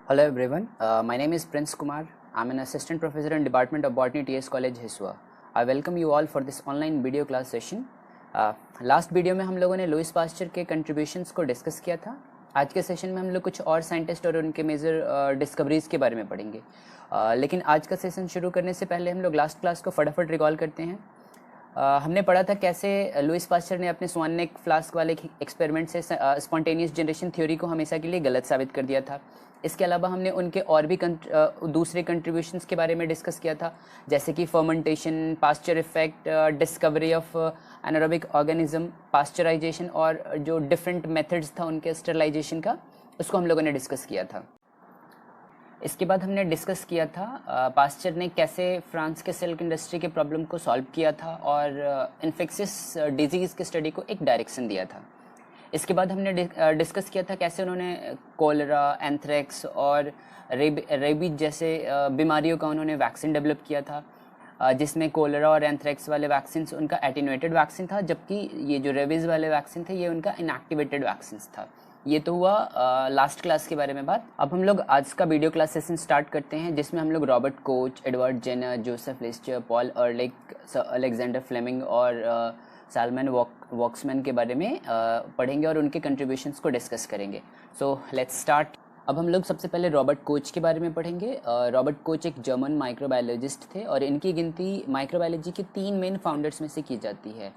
Hello everyone, my name is Prince Kumar. I'm an assistant professor in Department of Botany TS College Hiswa. I welcome you all for this online video class session. Last video में हम लोगों ने Lewis pasture के contributions को discuss किया था. आज के सेशन में हम लोग कुछ और साइंटिस्ट और उनके मेजर डिस्कवरीज के बारे में पढ़ेंगे. लेकिन आज का सेशन शुरू करने से पहले हम लोग लास्ट क्लास को फटाफट रिकॉल करते हैं. हमने पढ़ा था कैसे लुईस पास्चर ने अपने स्वान नेक फ्लास्क वाले एक्सपेरिमेंट से स्पॉन्टेनियस जनरेशन थ्योरी को हमेशा के लिए गलत साबित कर दिया था. इसके अलावा हमने उनके और भी दूसरे कंट्रीब्यूशंस के बारे में डिस्कस किया था, जैसे कि fermentation, Pasteur effect, discovery of anaerobic organism, pasteurisation और जो डिफरेंट मेथड्स था उनके स्टरलाइजेशन का, उसको हम लोगों ने डिस्कस किया था. इसके बाद हमने डिस्कस किया था पास्चर ने कैसे फ्रांस के सिल्क इंडस्ट्री के प्रॉब्लम को सॉल्व किया था और इन्फेक्शियस डिजीज़ के स्टडी को एक डायरेक्शन दिया था. इसके बाद हमने डिस्कस किया था कैसे उन्होंने कोलेरा, एंथ्रेक्स और रेबीज जैसे बीमारियों का उन्होंने वैक्सीन डेवलप किया था, जिसमें कोलेरा और एंथ्रेक्स वाले वैक्सीन उनका एटीन्यूएटेड वैक्सीन था, जबकि ये जो रेबीज़ वाले वैक्सीन थे ये उनका इनएक्टिवेटेड वैक्सीन था. ये तो हुआ लास्ट क्लास के बारे में बात. अब हम लोग आज का वीडियो क्लास सेशन स्टार्ट करते हैं, जिसमें हम लोग Robert Koch, Edward Jenner, Joseph Lister, Paul Ehrlich, Alexander Fleming और सालमन वॉक्समैन के बारे में पढ़ेंगे और उनके कंट्रीब्यूशंस को डिस्कस करेंगे. So let's start. अब हम लोग सबसे पहले रॉबर्ट कोच के बारे में पढ़ेंगे. रॉबर्ट कोच एक जर्मन माइक्रोबायोलॉजिस्ट थे और इनकी गिनती माइक्रोबायोलॉजी के 3 मेन फाउंडर्स में से की जाती है.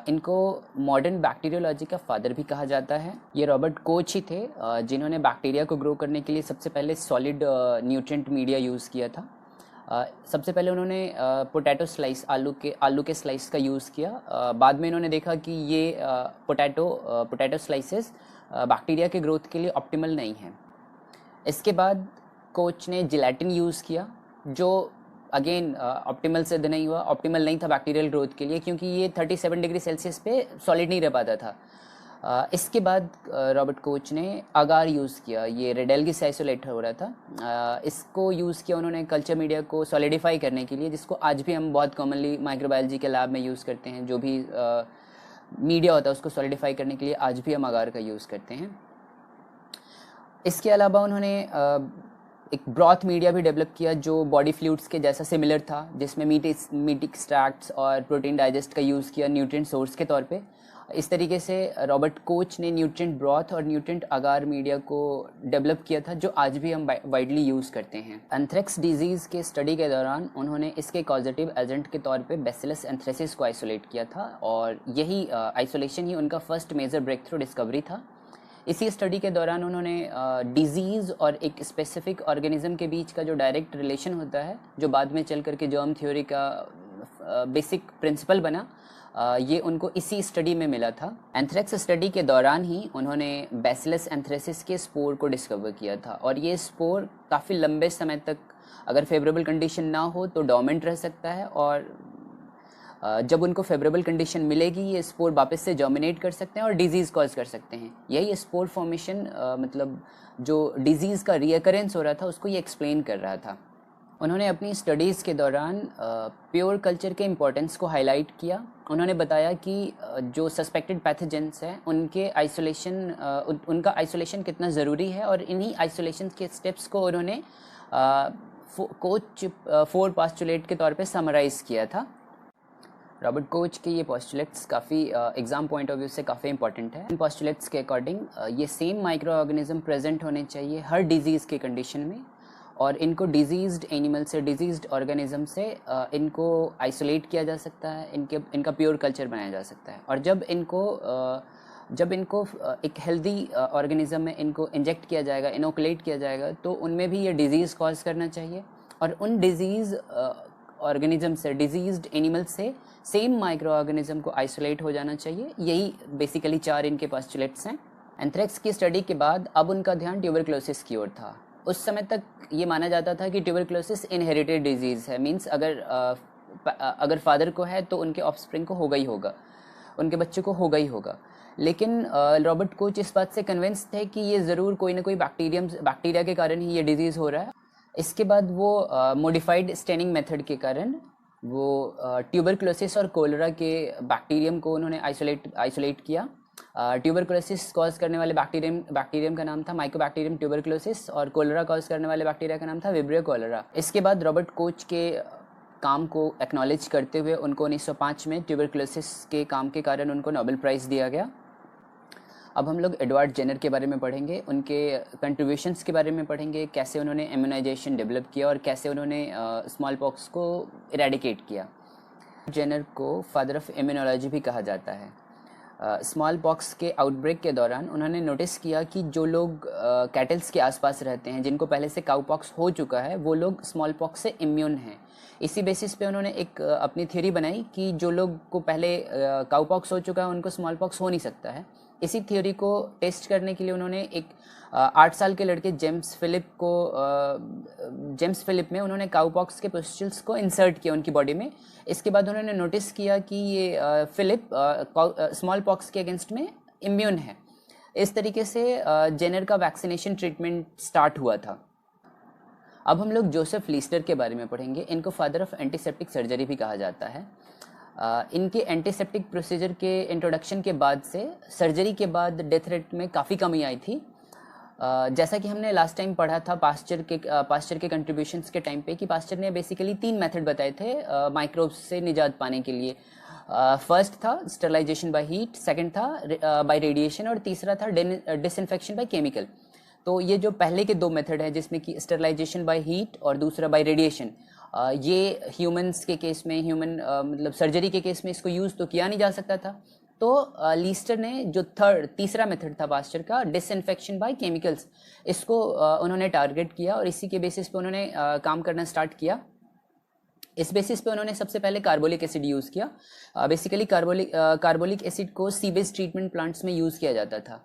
इनको मॉडर्न बैक्टीरियोलॉजी का फादर भी कहा जाता है. ये रॉबर्ट कोच ही थे जिन्होंने बैक्टीरिया को ग्रो करने के लिए सबसे पहले सॉलिड न्यूट्रिएंट मीडिया यूज़ किया था. सबसे पहले उन्होंने पोटैटो स्लाइस, आलू के स्लाइस का यूज़ किया. बाद में इन्होंने देखा कि ये पोटैटो स्लाइसेस बैक्टीरिया के ग्रोथ के लिए ऑप्टिमल नहीं हैं. इसके बाद कोच ने जिलेटिन यूज़ किया, जो अगेन ऑप्टिमल सिद्ध नहीं हुआ. ऑप्टिमल नहीं था बैक्टीरियल ग्रोथ के लिए, क्योंकि ये 37 डिग्री सेल्सियस पे सॉलिड नहीं रह पाता था. इसके बाद रॉबर्ट कोच ने अगार यूज़ किया. ये रेडेल्गी से आइसोलेट हो रहा था. इसको यूज़ किया उन्होंने कल्चर मीडिया को सॉलिडिफाई करने के लिए, जिसको आज भी हम बहुत कॉमनली माइक्रोबायोलॉजी के लैब में यूज़ करते हैं. जो भी मीडिया होता है उसको सॉलिडिफाई करने के लिए आज भी हम अगार का यूज़ करते हैं. इसके अलावा उन्होंने एक ब्रॉथ मीडिया भी डेवलप किया जो बॉडी फ्लूइड्स के जैसा सिमिलर था, जिसमें मीट एक्सट्रैक्ट्स और प्रोटीन डाइजेस्ट का यूज़ किया न्यूट्रिएंट सोर्स के तौर पे. इस तरीके से रॉबर्ट कोच ने न्यूट्रिएंट ब्रॉथ और न्यूट्रिएंट अगार मीडिया को डेवलप किया था, जो आज भी हम वाइडली यूज़ करते हैं. एंथ्रेक्स डिजीज़ के स्टडी के दौरान उन्होंने इसके कॉजेटिव एजेंट के तौर पे बैसिलस एंथ्रेसिस को आइसोलेट किया था और यही आइसोलेशन ही उनका first major breakthrough discovery था. इसी स्टडी के दौरान उन्होंने डिजीज़ और एक स्पेसिफिक ऑर्गेनिज्म के बीच का जो डायरेक्ट रिलेशन होता है, जो बाद में चल करके जर्म थ्योरी का बेसिक प्रिंसिपल बना, ये उनको इसी स्टडी में मिला था. एंथ्रेक्स स्टडी के दौरान ही उन्होंने बैसिलस एंथ्रेसिस के स्पोर को डिस्कवर किया था और ये स्पोर काफ़ी लंबे समय तक, अगर फेवरेबल कंडीशन ना हो तो डोर्मेंट रह सकता है, और जब उनको फेवरेबल कंडीशन मिलेगी ये स्पोर वापस से जर्मिनेट कर सकते हैं और डिजीज़ कॉज कर सकते हैं. यही स्पोर फॉर्मेशन मतलब जो डिजीज़ का रियकरेंस हो रहा था उसको ये एक्सप्लेन कर रहा था. उन्होंने अपनी स्टडीज़ के दौरान प्योर कल्चर के इम्पोर्टेंस को हाईलाइट किया. उन्होंने बताया कि जो सस्पेक्टेड पैथोजेंस हैं उनका आइसोलेशन कितना ज़रूरी है, और इन्हीं आइसोलेशन के स्टेप्स को उन्होंने कोच 4 पोस्टुलेट के तौर पे समराइज़ किया था. रॉबर्ट कोच के ये पोस्टुलेट्स काफ़ी एग्ज़ाम पॉइंट ऑफ व्यू से काफ़ी इंपॉर्टेंट है. इन पोस्टुलेट्स के अकॉर्डिंग ये सेम माइक्रो ऑर्गेनिज्म प्रेजेंट होने चाहिए हर डिजीज़ के कंडीशन में, और इनको डिजीज्ड एनिमल से, डिजीज्ड ऑर्गेनिज्म से इनको आइसोलेट किया जा सकता है, इनका प्योर कल्चर बनाया जा सकता है. और जब इनको एक हेल्दी ऑर्गेनिज्म में इनको इंजेक्ट किया जाएगा, इनोकुलेट किया जाएगा, तो उनमें भी ये डिजीज़ कॉज करना चाहिए, और उन डिजीज़ ऑर्गेनिज्म से, डिजीज्ड एनिमल से सेम माइक्रो ऑर्गेनिज्म को आइसोलेट हो जाना चाहिए. यही बेसिकली 4 इनके पोस्टुलेट्स हैं. एंथ्रेक्स की स्टडी के बाद अब उनका ध्यान ट्यूबरक्लोसिस की ओर था. उस समय तक ये माना जाता था कि ट्यूबरक्लोसिस इनहेरिटेड डिजीज़ है, मींस अगर फादर को है तो उनके ऑफस्प्रिंग को होगा ही होगा, उनके बच्चे को होगा ही होगा. लेकिन रॉबर्ट कोच इस बात से कन्विंस थे कि ये ज़रूर कोई ना कोई बैक्टीरिया के कारण ही ये डिजीज़ हो रहा है. इसके बाद वो मॉडिफाइड स्टेनिंग मेथड के कारण वो ट्यूबरक्लोसिस और कोलेरा के बैक्टीरियम को उन्होंने आइसोलेट किया ट्यूबरकुलोसिस कॉज करने वाले बैक्टीरियम का नाम था माइकोबैक्टीरियम ट्यूबरकुलोसिस, और कोलेरा कॉज करने वाले बैक्टीरिया का नाम था विब्रियो कोलेरा। इसके बाद रॉबर्ट कोच के काम को एक्नॉलेज करते हुए उनको 1905 में ट्यूबरकुलोसिस के काम के कारण उनको नोबेल प्राइज़ दिया गया। अब हम लोग एडवर्ड जेनर के बारे में पढ़ेंगे, उनके कंट्रीब्यूशंस के बारे में पढ़ेंगे, कैसे उन्होंने इम्यूनाइजेशन डेवलप किया और कैसे उन्होंने स्मॉल पॉक्स को इरेडिकेट किया। जेनर को फादर ऑफ इम्यूनोलॉजी भी कहा जाता है। स्मॉल पॉक्स के आउटब्रेक के दौरान उन्होंने नोटिस किया कि जो लोग कैटल्स के आसपास रहते हैं, जिनको पहले से काउ पॉक्स हो चुका है, वो लोग स्मॉल पॉक्स से इम्यून हैं। इसी बेसिस पे उन्होंने एक अपनी थ्योरी बनाई कि जो लोग को पहले काउ पॉक्स हो चुका है उनको स्मॉल पॉक्स हो नहीं सकता है। इसी थ्योरी को टेस्ट करने के लिए उन्होंने एक 8 साल के लड़के जेम्स फिलिप में उन्होंने काउ पॉक्स के पुस्टल्स को इंसर्ट किया उनकी बॉडी में। इसके बाद उन्होंने नोटिस किया कि ये फिलिप स्मॉल पॉक्स के अगेंस्ट में इम्यून है। इस तरीके से जेनर का वैक्सीनेशन ट्रीटमेंट स्टार्ट हुआ था। अब हम लोग जोसेफ लीस्टर के बारे में पढ़ेंगे। इनको फादर ऑफ एंटीसेप्टिक सर्जरी भी कहा जाता है। इनके एंटीसेप्टिक प्रोसीजर के इंट्रोडक्शन के बाद से सर्जरी के बाद डेथ रेट में काफ़ी कमी आई थी। जैसा कि हमने लास्ट टाइम पढ़ा था पास्चर के कंट्रीब्यूशंस के टाइम पे कि पास्चर ने बेसिकली 3 मेथड बताए थे माइक्रोब्स से निजात पाने के लिए। फर्स्ट था स्टरलाइजेशन बाय हीट, सेकंड था बाय रेडिएशन, और तीसरा था डिसइंफेक्शन बाय केमिकल। तो ये जो पहले के 2 मेथड हैं, जिसमें कि स्टरलाइजेशन बाय हीट और दूसरा बाय रेडिएशन, ये ह्यूमंस के केस में मतलब सर्जरी के केस में इसको यूज़ तो किया नहीं जा सकता था। तो लीस्टर ने जो तीसरा मेथड था पास्चर का, डिसइंफेक्शन बाय केमिकल्स, इसको उन्होंने टारगेट किया और इसी के बेसिस पे उन्होंने काम करना स्टार्ट किया। इस बेसिस पे उन्होंने सबसे पहले कार्बोलिक एसिड यूज़ किया। बेसिकली कार्बोलिक एसिड को सीवेज ट्रीटमेंट प्लांट्स में यूज़ किया जाता था।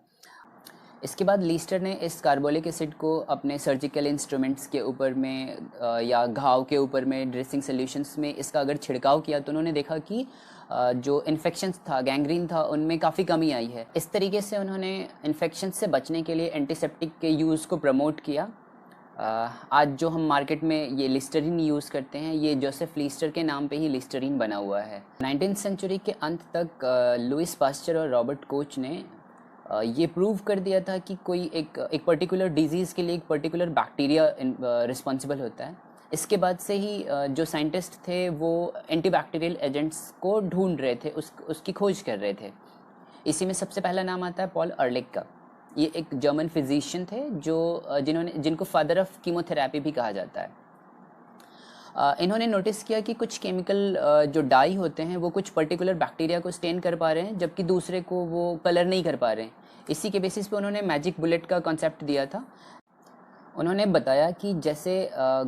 इसके बाद लीस्टर ने इस कार्बोलिक एसिड को अपने सर्जिकल इंस्ट्रूमेंट्स के ऊपर में या घाव के ऊपर में, ड्रेसिंग सॉल्यूशंस में इसका अगर छिड़काव किया तो उन्होंने देखा कि जो इन्फेक्शंस था, गैंग्रीन था, उनमें काफ़ी कमी आई है। इस तरीके से उन्होंने इन्फेक्शन से बचने के लिए एंटीसेप्टिक के यूज़ को प्रमोट किया। आज जो हम मार्केट में ये लिस्टरीन यूज़ करते हैं, ये जोसेफ लीस्टर के नाम पे ही लिस्टरीन बना हुआ है। 19वीं सेंचुरी के अंत तक लुइस पास्चर और रॉबर्ट कोच ने ये प्रूव कर दिया था कि कोई एक पर्टिकुलर डिजीज़ के लिए एक पर्टिकुलर बैक्टीरिया रिस्पॉन्सिबल होता है। इसके बाद से ही जो साइंटिस्ट थे वो एंटीबैक्टीरियल एजेंट्स को ढूंढ रहे थे, उसकी खोज कर रहे थे। इसी में सबसे पहला नाम आता है पॉल अर्लिक का। ये एक जर्मन फिजिशियन थे जिनको फादर ऑफ कीमोथेरेपी भी कहा जाता है। इन्होंने नोटिस किया कि कुछ केमिकल जो डाई होते हैं वो कुछ पर्टिकुलर बैक्टीरिया को स्टेन कर पा रहे हैं, जबकि दूसरे को वो कलर नहीं कर पा रहे हैं। इसी के बेसिस पे उन्होंने मैजिक बुलेट का कॉन्सेप्ट दिया था। उन्होंने बताया कि जैसे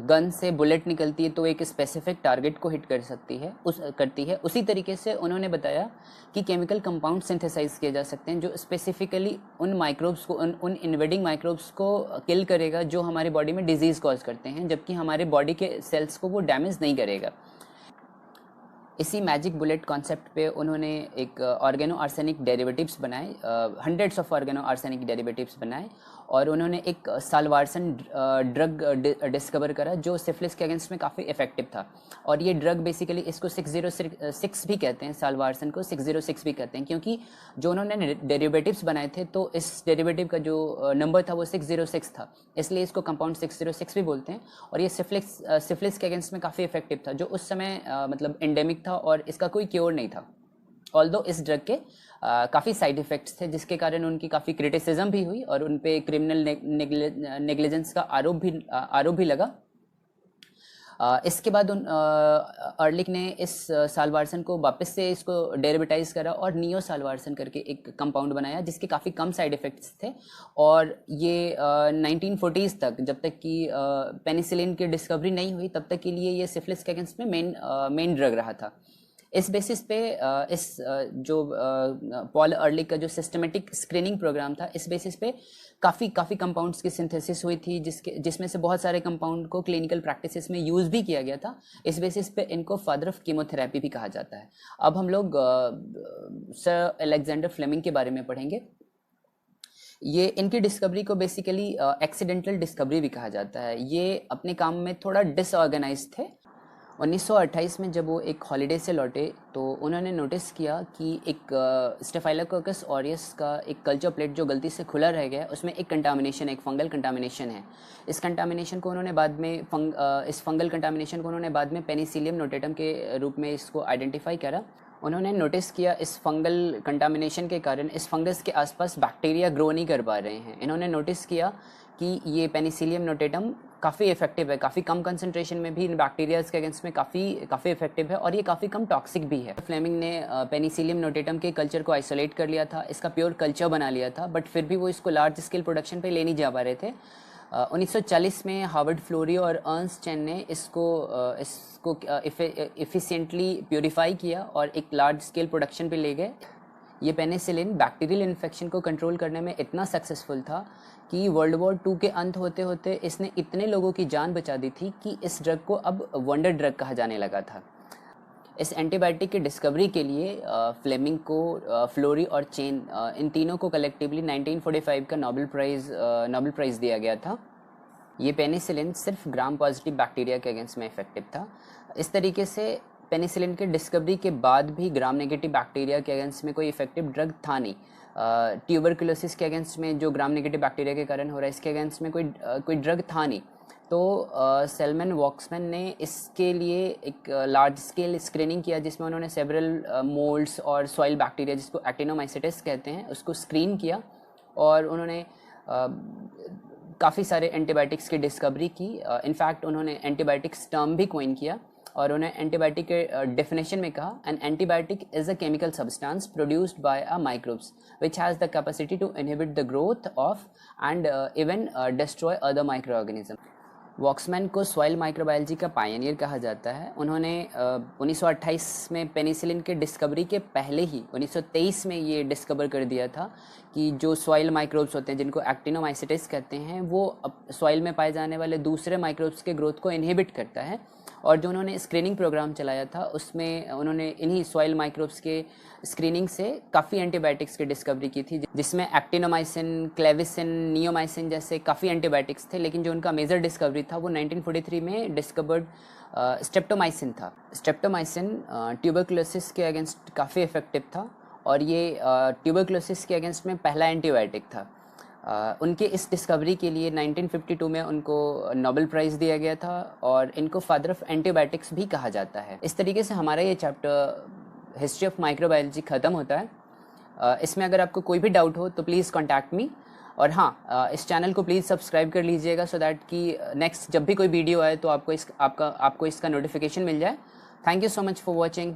गन से बुलेट निकलती है तो एक स्पेसिफिक टारगेट को हिट करती है, उसी तरीके से उन्होंने बताया कि केमिकल कंपाउंड सिंथेसाइज किए जा सकते हैं जो स्पेसिफिकली उन माइक्रोब्स को, उन इन्वेडिंग माइक्रोब्स को किल करेगा जो हमारे बॉडी में डिजीज़ कॉज करते हैं, जबकि हमारे बॉडी के सेल्स को वो डैमेज नहीं करेगा। इसी मैजिक बुलेट कॉन्सेप्ट पे उन्होंने एक ऑर्गेनो आर्सेनिक डेरिवेटिव्स बनाए, hundreds of organo arsenic derivatives बनाए, और उन्होंने एक साल्वारसन ड्रग डिस्कवर करा जो सिफिलिस के अगेंस्ट में काफ़ी इफेक्टिव था। और ये ड्रग बेसिकली इसको 606 भी कहते हैं, साल्वारसन को 606 भी कहते हैं, क्योंकि जो उन्होंने डेरिवेटिव्स बनाए थे तो इस डेरिवेटिव का जो नंबर था वो 606 था, इसलिए इसको कंपाउंड 606 भी बोलते हैं। और ये सिफिलिस के अगेंस्ट में काफ़ी इफेक्टिव था, जो उस समय मतलब एंडेमिक था और इसका कोई क्योर नहीं था। ऑल्दो इस ड्रग के काफ़ी साइड इफ़ेक्ट्स थे, जिसके कारण उनकी काफ़ी क्रिटिसिज्म भी हुई और उन पे क्रिमिनल नेग्लिजेंस का आरोप भी लगा। इसके बाद अर्लिक ने इस साल्वारसन को वापस से इसको डेरिवेटाइज करा और नियो साल्वारसन करके एक कंपाउंड बनाया जिसके काफ़ी कम साइड इफ़ेक्ट्स थे। और ये 1940s तक, जब तक कि पेनिसिलिन की डिस्कवरी नहीं हुई, तब तक के लिए ये सिफिलिस के अगेंस्ट में मेन ड्रग रहा था। इस बेसिस पे जो पॉल अर्लिक का जो सिस्टमेटिक स्क्रीनिंग प्रोग्राम था, इस बेसिस पे काफ़ी कंपाउंड्स की सिंथेसिस हुई थी, जिसमें से बहुत सारे कंपाउंड को क्लिनिकल प्रैक्टिसेस में यूज़ भी किया गया था। इस बेसिस पे इनको फादर ऑफ कीमोथेरेपी भी कहा जाता है। अब हम लोग सर अलेक्जेंडर फ्लेमिंग के बारे में पढ़ेंगे। ये इनकी डिस्कवरी को बेसिकली एक्सीडेंटल डिस्कवरी भी कहा जाता है। ये अपने काम में थोड़ा डिसऑर्गेनाइज थे। 1928 में जब वो एक हॉलिडे से लौटे तो उन्होंने नोटिस किया कि एक स्टेफाइलोकोकस ऑरियस का एक कल्चर प्लेट जो गलती से खुला रह गया, उसमें एक कंटामिनेशन, एक फंगल कंटामिनेशन है। इस कंटामिनेशन को उन्होंने बाद में इस फंगल कंटामिनेशन को उन्होंने बाद में पेनिसिलियम नोटेटम के रूप में इसको आइडेंटिफाई करा। उन्होंने नोटिस किया इस फंगल कंटामिनेशन के कारण इस फंगस के आसपास बैक्टीरिया ग्रो नहीं कर पा रहे हैं। इन्होंने नोटिस किया कि ये पेनिसिलियम नोटेटम काफ़ी इफेक्टिव है, काफ़ी कम कंसंट्रेशन में भी इन बैक्टीरियाज के अगेंस्ट में काफ़ी इफेक्टिव है और ये काफ़ी कम टॉक्सिक भी है। फ्लेमिंग ने पेनिसिलियम नोटेटम के कल्चर को आइसोलेट कर लिया था, इसका प्योर कल्चर बना लिया था, बट फिर भी वो इसको लार्ज स्केल प्रोडक्शन पे ले नहीं जा पा रहे थे। 1940 में हार्वर्ड फ्लोरी और अर्नस्ट चेन ने इसको एफिशिएंटली प्योरीफाई किया और एक लार्ज स्केल प्रोडक्शन पे ले गए। ये पेनिसिलिन बैक्टीरियल इन्फेक्शन को कंट्रोल करने में इतना सक्सेसफुल था कि वर्ल्ड वॉर 2 के अंत होते होते इसने इतने लोगों की जान बचा दी थी कि इस ड्रग को अब वंडर ड्रग कहा जाने लगा था। इस एंटीबायोटिक की डिस्कवरी के लिए फ्लेमिंग को, फ्लोरी और चेन, इन तीनों को कलेक्टिवली 1945 का नोबेल प्राइज़ दिया गया था। ये पेनिसिलिन सिर्फ ग्राम पॉजिटिव बैक्टीरिया के अगेंस्ट में इफेक्टिव था। इस तरीके से पेनिसिलिन के डिस्कवरी के बाद भी ग्राम नेगेटिव बैक्टीरिया के अगेंस्ट में कोई इफेक्टिव ड्रग था नहीं। ट्यूबरकुलोसिस के अगेंस्ट में जो ग्राम नेगेटिव बैक्टीरिया के कारण हो रहा है, इसके अगेंस्ट में कोई ड्रग था नहीं। तो सेलमैन वॉक्समैन ने इसके लिए एक लार्ज स्केल स्क्रीनिंग किया, जिसमें उन्होंने सेवरल मोल्ड्स और सॉइल बैक्टीरिया, जिसको एक्टिनोमाइसेटिस कहते हैं, उसको स्क्रीन किया और उन्होंने काफ़ी सारे एंटीबायोटिक्स की डिस्कवरी की। इनफैक्ट उन्होंने एंटीबायोटिक्स टर्म भी कोइन किया और उन्हें एंटीबायोटिक के डेफिनेशन में कहा, an antibiotic is a chemical substance produced by a microbes which has the capacity to inhibit the growth of and even destroy other micro organism. Waksman को soil microbiology का pioneer कहा जाता है। उन्होंने 1928 में पेनिसिलिन के डिस्कवरी के पहले ही 1923 में ये डिस्कवर कर दिया था कि जो सॉइल माइक्रोब्स होते हैं, जिनको एक्टिनोमाइसेटिस कहते हैं, वो सॉइल में पाए जाने वाले दूसरे माइक्रोब्स के ग्रोथ को इनहिबिट करता है। और जो उन्होंने स्क्रीनिंग प्रोग्राम चलाया था, उसमें उन्होंने इन्हीं सॉइल माइक्रोब्स के स्क्रीनिंग से काफ़ी एंटीबायोटिक्स की डिस्कवरी की थी, जिसमें एक्टिनोमाइसिन, क्लेविसिन, नियोमाइसिन जैसे काफ़ी एंटीबायोटिक्स थे। लेकिन जो उनका मेजर डिस्कवरी था वो 1943 में डिस्कवर्ड स्ट्रेप्टोमाइसिन था। स्ट्रेप्टोमाइसिन ट्यूबरकुलोसिस के अगेंस्ट काफ़ी इफेक्टिव था और ये ट्यूबरकुलोसिस के अगेंस्ट में पहला एंटीबायोटिक था। उनके इस डिस्कवरी के लिए 1952 में उनको नोबेल प्राइज़ दिया गया था और इनको फादर ऑफ एंटीबायोटिक्स भी कहा जाता है। इस तरीके से हमारा ये चैप्टर हिस्ट्री ऑफ माइक्रोबायोलॉजी ख़त्म होता है। इसमें अगर आपको कोई भी डाउट हो तो प्लीज़ कॉन्टैक्ट मी। और हाँ, इस चैनल को प्लीज़ सब्सक्राइब कर लीजिएगा सो दैट कि नेक्स्ट जब भी कोई वीडियो आए तो आपको इसका नोटिफिकेशन मिल जाए। Thank you so much for watching.